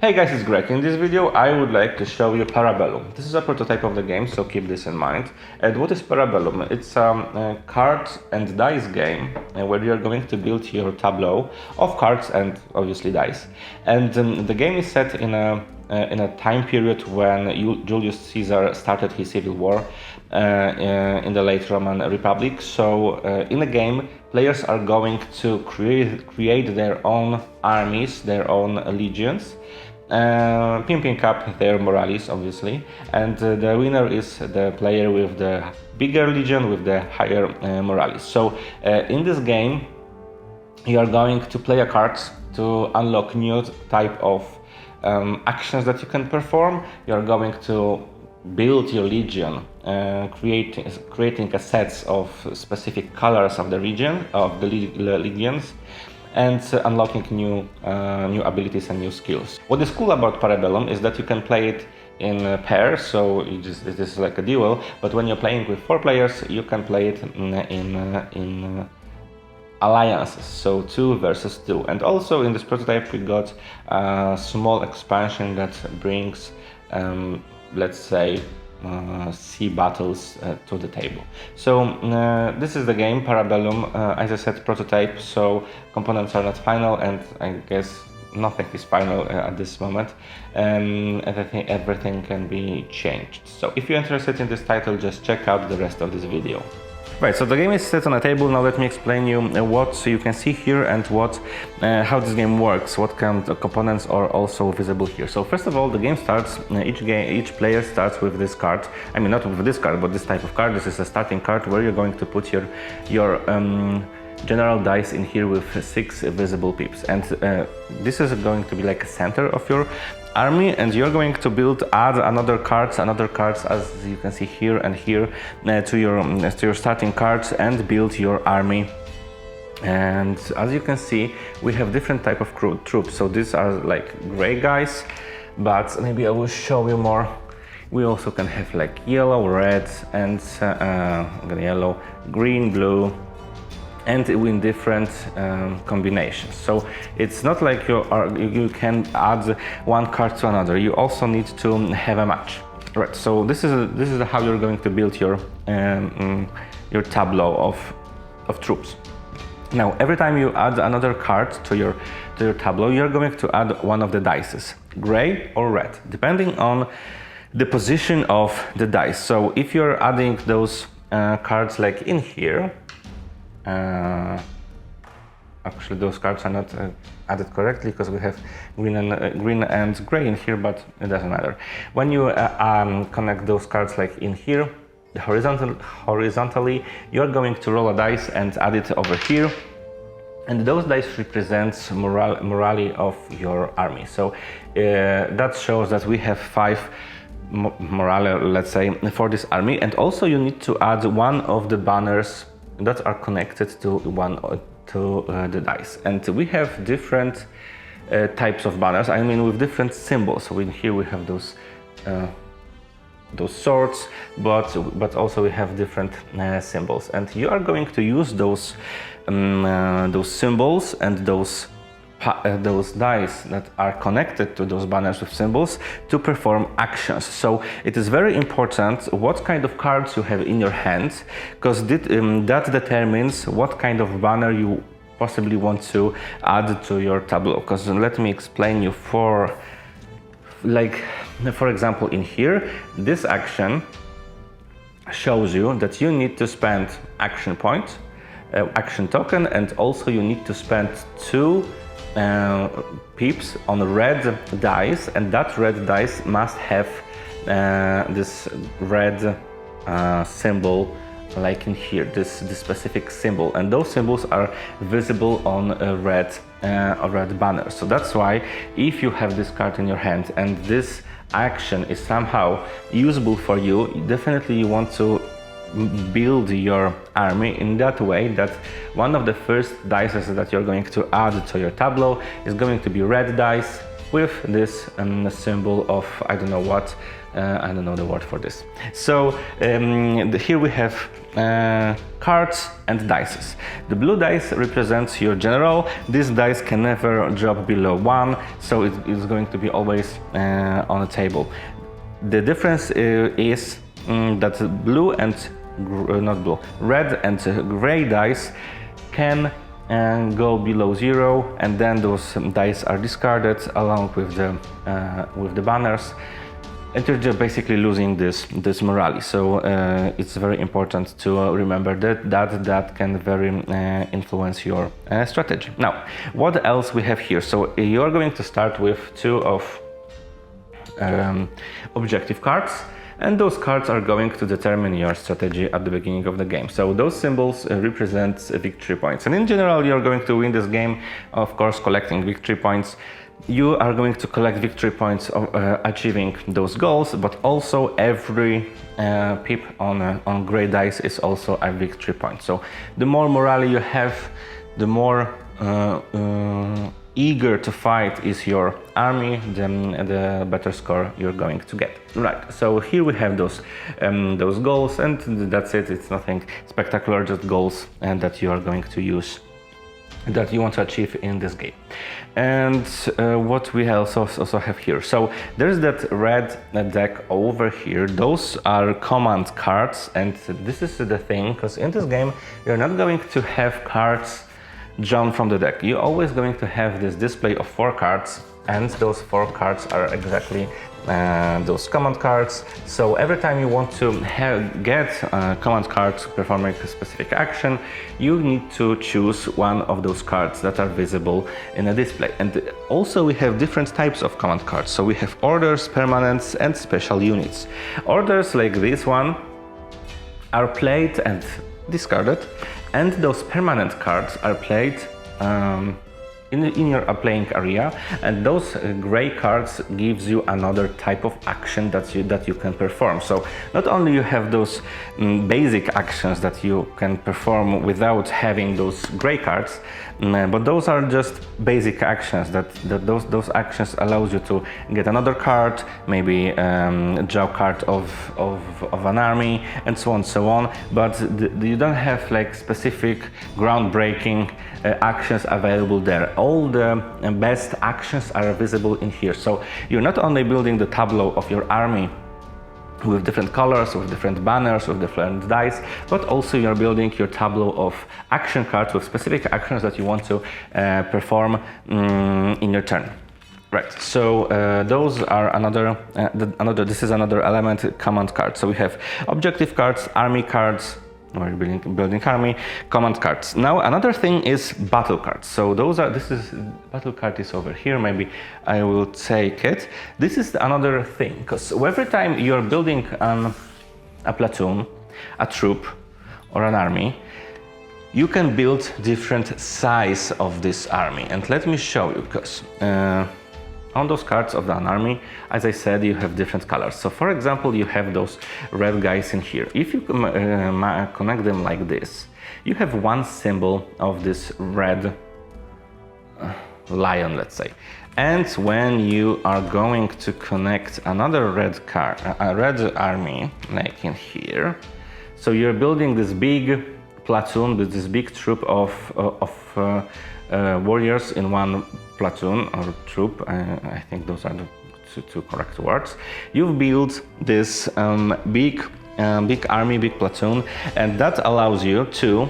Hey guys, it's Greg. In this video I would like to show you Bellum. This is a prototype of the game, so keep this in mind. And what is Bellum? It's a card and dice game where you're going to build your tableau of cards and obviously dice. And the game is set in a time period when Julius Caesar started his civil war in the late Roman Republic. So in the game, players are going to create their own armies, their own legions, pimping up their morales, obviously, and the winner is the player with the bigger legion, with the higher morales. So in this game, you are going to play a card to unlock new type of actions that you can perform. You are going to build your legion, creating a set of specific colors of the region, of the legions, and unlocking new abilities and new skills. What is cool about Bellum is that you can play it in pairs, so this is like a duel, but when you're playing with 4 players, you can play it in alliances, so 2 versus 2. And also in this prototype we got a small expansion that brings, let's say, sea battles to the table. So this is the game, Bellum. As I said, prototype, so components are not final, and I guess nothing is final at this moment. And I think everything can be changed. So if you're interested in this title, just check out the rest of this video. Right, so the game is set on a table. Now let me explain you what you can see here and how this game works, what kind of components are also visible here. So first of all, the game starts, each player starts with this card. I mean, not with this card, but this type of card. This is a starting card where you're going to put your general dice in here with 6 visible pips. And this is going to be like a center of your army, and you're going to add another cards as you can see here and here to your starting cards, and build your army. And as you can see, we have different type of troops. So these are like gray guys, but maybe I will show you more. We also can have like yellow, red, and yellow, green, blue, and in different combinations. So it's not like you can add one card to another. You also need to have a match. Right. So this is how you're going to build your tableau of troops. Now, every time you add another card to your tableau, you're going to add one of the dices, gray or red, depending on the position of the dice. So if you're adding those cards like in here, actually those cards are not added correctly because we have green and gray in here, but it doesn't matter. When you connect those cards like in here, horizontally, you're going to roll a dice and add it over here, and those dice represents morale of your army. So that shows that we have 5 morale, let's say, for this army. And also you need to add one of the banners that are connected to the dice. And we have different types of banners, I mean with different symbols. So in here we have those swords, but also we have different symbols, and you are going to use those symbols and those dice that are connected to those banners with symbols to perform actions. So it is very important what kind of cards you have in your hand, because that determines what kind of banner you possibly want to add to your tableau. Because let me explain you for example, in here, this action shows you that you need to spend action point, action token, and also you need to spend 2 pips on red dice, and that red dice must have this red symbol, like in here, this specific symbol, and those symbols are visible on a red banner. So that's why if you have this card in your hand and this action is somehow usable for you, definitely you want to build your army in that way that one of the first dice that you're going to add to your tableau is going to be red dice, with this symbol of I don't know what, I don't know the word for this. So here we have cards and dice. The blue dice represents your general. This dice can never drop below 1, so it is going to be always on the table. The difference is that blue and red and gray dice can go below 0, and then those dice are discarded along with the banners, and you're just basically losing this morale. So it's very important to remember that can very influence your strategy. Now, what else we have here? So you're going to start with 2 of objective cards, and those cards are going to determine your strategy at the beginning of the game. So those symbols represent victory points, and in general you're going to win this game, of course, collecting victory points. You are going to collect victory points of achieving those goals, but also every pip on gray dice is also a victory point. So the more morale you have, the more eager to fight is your army, then the better score you're going to get. Right, so here we have those goals, and that's it. It's nothing spectacular, just goals and that you are going to use, that you want to achieve in this game. And what we also have here, so there's that red deck over here. Those are command cards, and this is the thing, because in this game you're not going to have cards drawn from the deck. You're always going to have this display of 4 cards, and those 4 cards are exactly those command cards. So every time you want to get command cards performing a specific action, you need to choose one of those cards that are visible in a display. And also we have different types of command cards. So we have orders, permanents, and special units. Orders like this one are played and discarded, and those permanent cards are played in your playing area, and those gray cards gives you another type of action that you can perform. So not only you have those basic actions that you can perform without having those gray cards, but those are just basic actions that those actions allows you to get another card, maybe draw card of an army, and so on. But you don't have like specific groundbreaking actions available there. All the best actions are visible in here. So you're not only building the tableau of your army with different colors, with different banners, with different dice, but also you're building your tableau of action cards with specific actions that you want to perform in your turn. Right, so those are this is another element, command cards. So we have objective cards, army cards, we're building army, command cards. Now another thing is battle cards. So battle card is over here. Maybe I will take it. This is another thing, because every time you're building a platoon, a troop, or an army, you can build different size of this army. And let me show you, because on those cards of an army, as I said, you have different colors. So for example, you have those red guys in here. If you connect them like this, you have one symbol of this red lion, let's say. And when you are going to connect another red card, a red army, like in here, so you're building this big platoon with this big troop of warriors in one platoon or troop. I think those are the two correct words. You've built this big army, big platoon, and that allows you to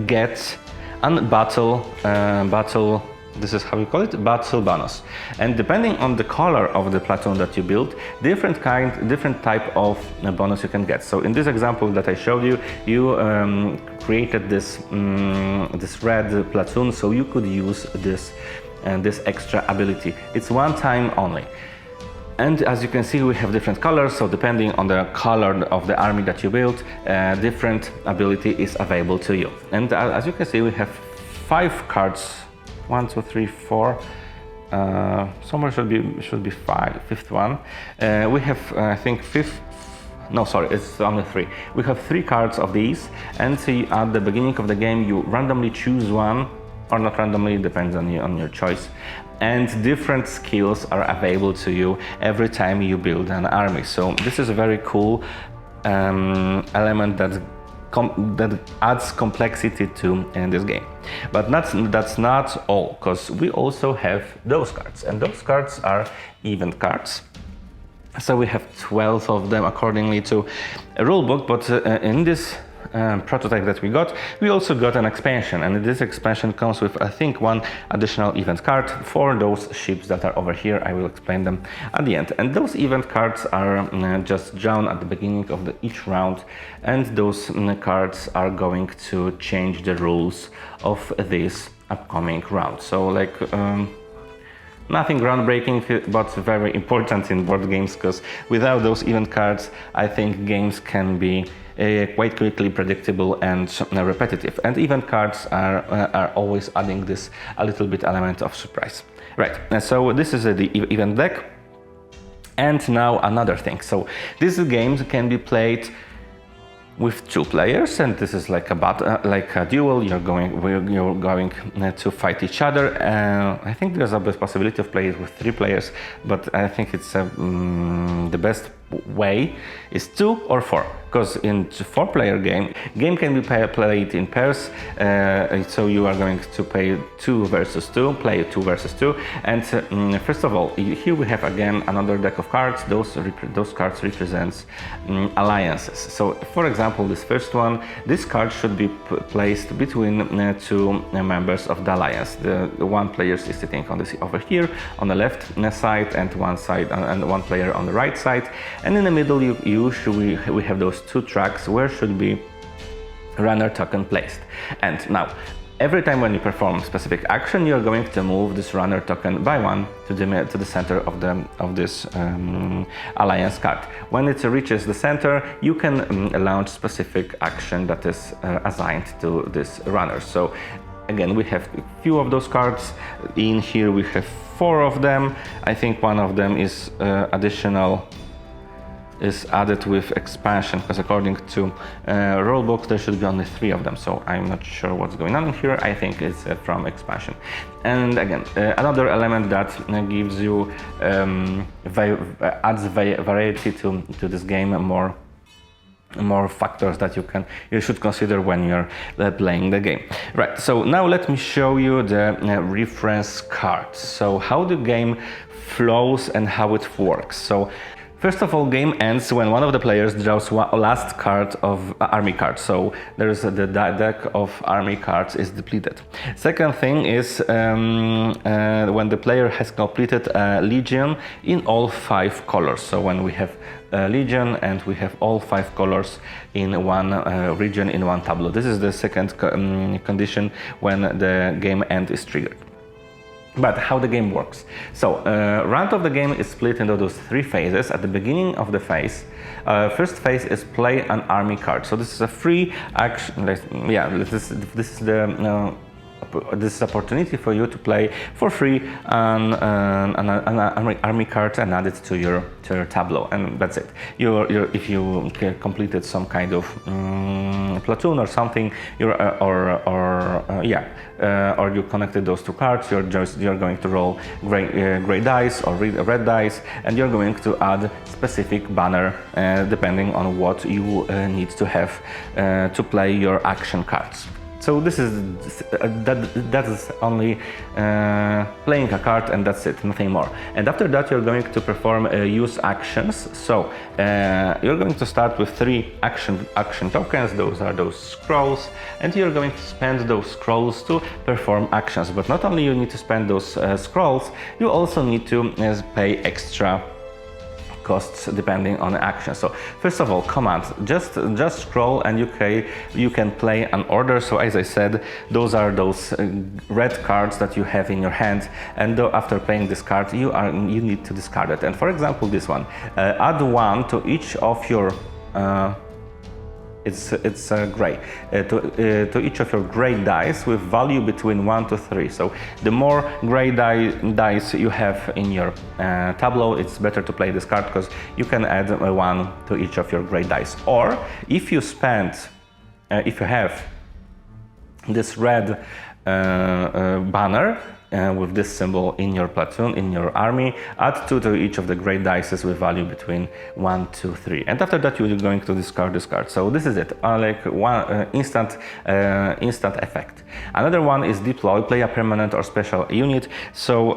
get a battle. This is how we call it, battle bonus. And depending on the color of the platoon that you build, different type of bonus you can get. So in this example that I showed you, you created this red platoon, so you could use this extra ability. It's one time only. And as you can see, we have different colors, so depending on the color of the army that you build, different ability is available to you. And as you can see, we have 5 cards. 1, 2, 3, 4. Somewhere should be 5. Fifth one. We have I think it's only 3. We have 3 cards of these, and see at the beginning of the game you randomly choose one or not randomly, depends on your choice. And different skills are available to you every time you build an army. So this is a very cool element that adds complexity to this game. But that's not all, because we also have those cards, and those cards are event cards. So we have 12 of them accordingly to a rulebook, but in this prototype that we got, we also got an expansion, and this expansion comes with, I think, one additional event card for those ships that are over here. I will explain them at the end. And those event cards are just drawn at the beginning of each round, and those cards are going to change the rules of this upcoming round. So like nothing groundbreaking, but very important in board games, because without those event cards, I think games can be quite quickly predictable and repetitive. And event cards are always adding this a little bit element of surprise. Right, so this is the event deck. And now another thing. So this game can be played with 2 players, and this is like a duel. You're going to fight each other. I think there's a possibility of playing with 3 players, but I think it's the best way is 2 or 4, because in 4-player game can be played in pairs. So you are going to play 2 versus 2, and first of all, here we have again another deck of cards. Those cards represents alliances. So for example, this first one, this card should be placed between 2 members of the alliance. The one player is sitting on this over here on the left side, and one player on the right side. And in the middle, we have those 2 tracks where should be runner token placed. And now, every time when you perform specific action, you're going to move this runner token by 1 to the center of this alliance card. When it reaches the center, you can launch specific action that is assigned to this runner. So again, we have a few of those cards. In here we have 4 of them. I think one of them is added with expansion, because according to rulebook there should be only 3 of them, so I'm not sure what's going on here. I think it's from expansion. And again, another element that gives you adds variety to this game, more factors that you should consider when you're playing the game. Right, so now let me show you the reference cards. So how the game flows and how it works. So first of all, game ends when one of the players draws last card of army cards. So there's the deck of army cards is depleted. Second thing is when the player has completed a legion in all 5 colors. So when we have a legion and we have all 5 colors in one region in one tableau. This is the second condition when the game end is triggered. But how the game works. So round of the game is split into those 3 phases. At the beginning of the phase, first phase is play an army card. So this is a free action. This is the this opportunity for you to play for free an army card and add it to your tableau, and that's it. If you completed some kind of platoon or something, or you connected those 2 cards, you're going to roll gray dice or red dice, and you're going to add specific banner depending on what you need to have to play your action cards. So this is that is only playing a card, and that's it, nothing more. And after that, you're going to perform use actions. So you're going to start with 3 action tokens. Those are those scrolls, and you're going to spend those scrolls to perform actions. But not only you need to spend those scrolls, you also need to pay extra costs depending on the action. So first of all, command, just scroll and you can play an order. So as I said, those are those red cards that you have in your hand, and after playing this card you need to discard it. And for example, this one, add 1 to each of your it's gray to each of your gray dice with value between 1 to 3. So the more gray dice you have in your tableau, it's better to play this card, because you can add 1 to each of your gray dice. Or if you have this red banner with this symbol in your platoon, in your army. Add 2 to each of the gray dices with value between 1, 2, 3. And after that, you're going to discard this card. So this is it, like one instant effect. Another one is deploy, play a permanent or special unit. So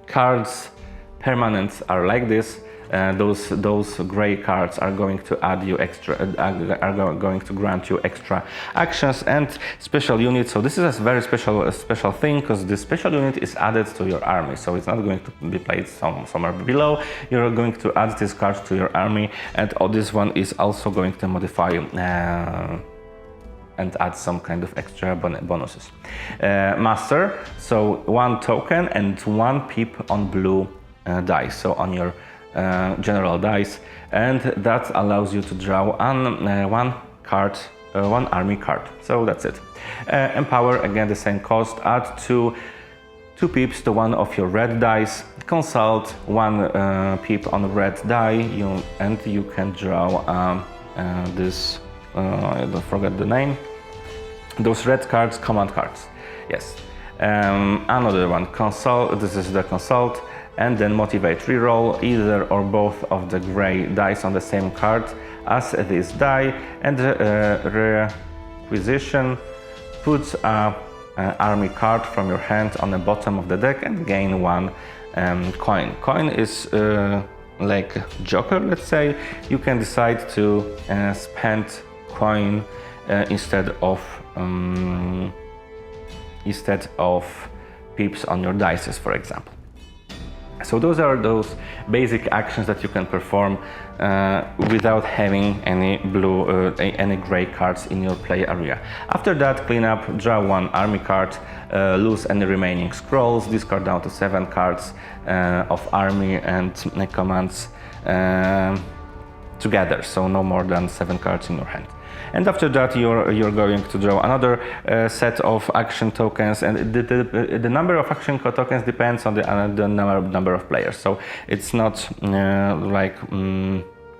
cards, permanents are like this. Those gray cards are going to add you extra, are going to grant you extra actions and special units. So this is a very special thing, because this special unit is added to your army. So it's not going to be played somewhere below. You're going to add this card to your army, and this one is also going to modify and add some kind of extra bonuses. Master, so 1 token and 1 pip on blue dice. So on your general dice, and that allows you to draw one card, one army card. So that's it. Empower, again the same cost. Add 2 pips to one of your red dice. Consult 1 pip on red die, and you can draw this. I don't forget the name. Those red cards, command cards. Yes. Another one, consult. This is the consult. And then motivate, reroll either or both of the gray dice on the same card as this die, and requisition, puts an army card from your hand on the bottom of the deck and gain 1 coin. Coin is like Joker, let's say. You can decide to spend coin instead of pips on your dices, for example. So those are those basic actions that you can perform without having any any gray cards in your play area. After that, clean up, draw 1 army card, lose any remaining scrolls, discard down to 7 cards of army and commands together, so no more than 7 cards in your hand. And after that, you're going to draw another set of action tokens, and the number of action tokens depends on the number of players. So it's not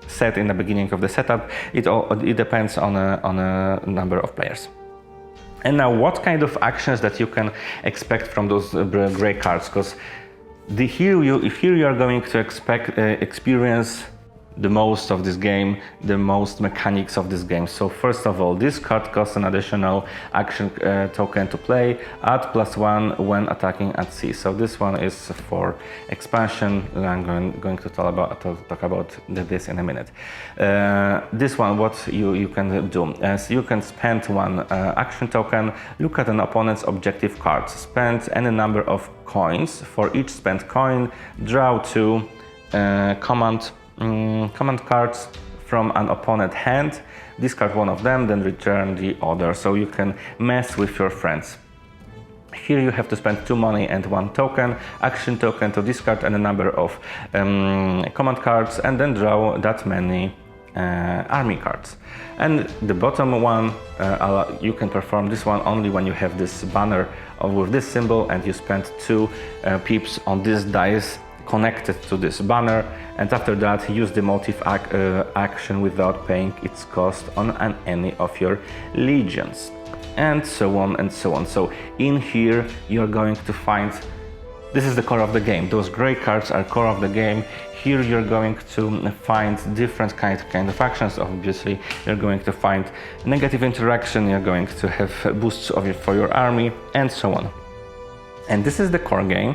set in the beginning of the setup. It depends on a number of players. And now, what kind of actions that you can expect from those gray cards? Because here you are going to experience the most of this game, the most mechanics of this game. So first of all, this card costs an additional action token to play, add +1 when attacking at sea. So this one is for expansion. I'm going to talk about this in a minute. This one, what you can do is you can spend 1 action token, look at an opponent's objective cards, spend any number of coins. For each spent coin, draw 2 command cards from an opponent hand, discard 1 of them, then return the other. So you can mess with your friends. Here you have to spend 2 money and 1 token, action token to discard any number of command cards, and then draw that many army cards. And the bottom one, you can perform this one only when you have this banner with this symbol and you spend 2 pips on this dice connected to this banner, and after that use the motive action without paying its cost on any of your legions, and so on and so on. So in here you're going to find, this is the core of the game. Those gray cards are core of the game. Here you're going to find different kind of actions. Obviously you're going to find negative interaction, you're going to have boosts for your army, and so on. And this is the core game.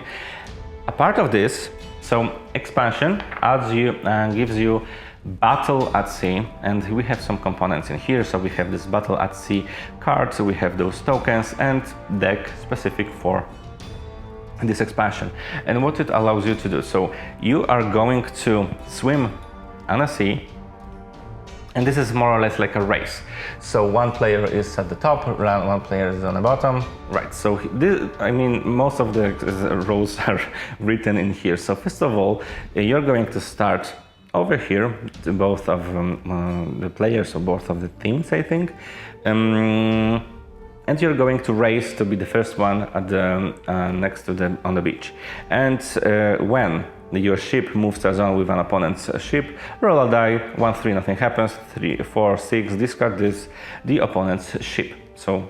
A part of this, so expansion gives you battle at sea, and we have some components in here. So we have this battle at sea card, so we have those tokens and deck specific for this expansion. And what it allows you to do, so you are going to swim on a sea, and this is more or less like a race. So 1 player is at the top, 1 player is on the bottom, right? So this, I mean, most of the roles are written in here. So first of all, you're going to start over here, both of the players, or both of the teams, I think. And you're going to race to be the first one at the on the beach. And when your ship moves to a zone with an opponent's ship, roll a die, 1, 3, nothing happens, 3, 4, 6, discard the opponent's ship. So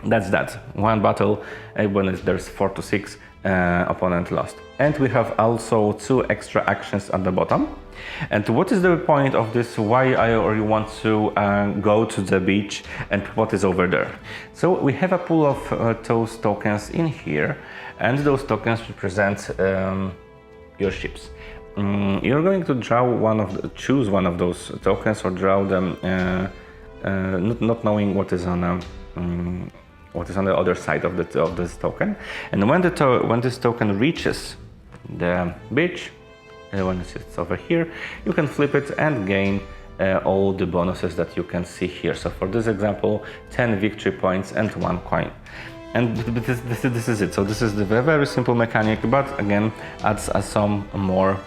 That's that. One battle when there's 4 to 6 opponent lost. And we have also 2 extra actions at the bottom. And what is the point of this? Why you want to go to the beach, and what is over there? So we have a pool of those tokens in here, and those tokens represent your ships. You're going to choose one of those tokens or draw them, not knowing what is on the other side of this token. And when this token reaches the beach, when it's over here, you can flip it and gain all the bonuses that you can see here. So for this example, 10 victory points and 1 coin. And this is it. So this is the very simple mechanic, but again adds some more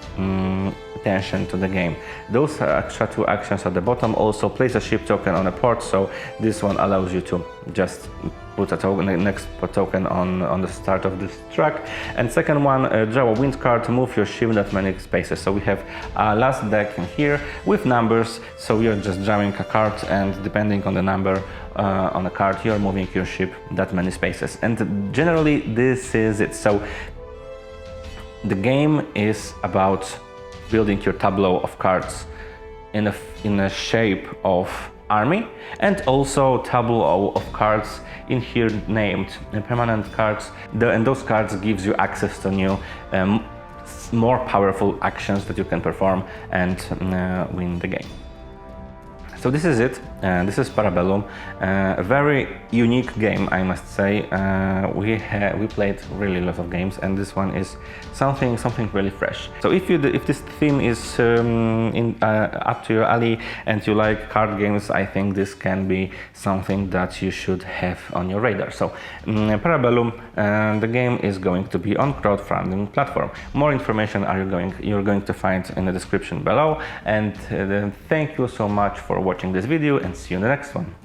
tension to the game. Those extra 2 actions at the bottom also place a ship token on a port, so this one allows you to just put a token, next token on the start of this track. And second one, draw a wind card, move your ship that many spaces. So we have a last deck in here with numbers, so you're just drawing a card, and depending on the number on the card, you're moving your ship that many spaces. And generally this is it. So the game is about building your tableau of cards in a shape of army, and also tableau of cards in here named permanent cards. And those cards gives you access to new more powerful actions that you can perform and win the game. So this is it. This is Parabellum. A very unique game, I must say. We played really a lot of games, and this one is something really fresh. So if this theme is up to your alley and you like card games, I think this can be something that you should have on your radar. So Parabellum, the game is going to be on crowdfunding platform. More information you're going to find in the description below. And thank you so much for watching this video, and see you in the next one.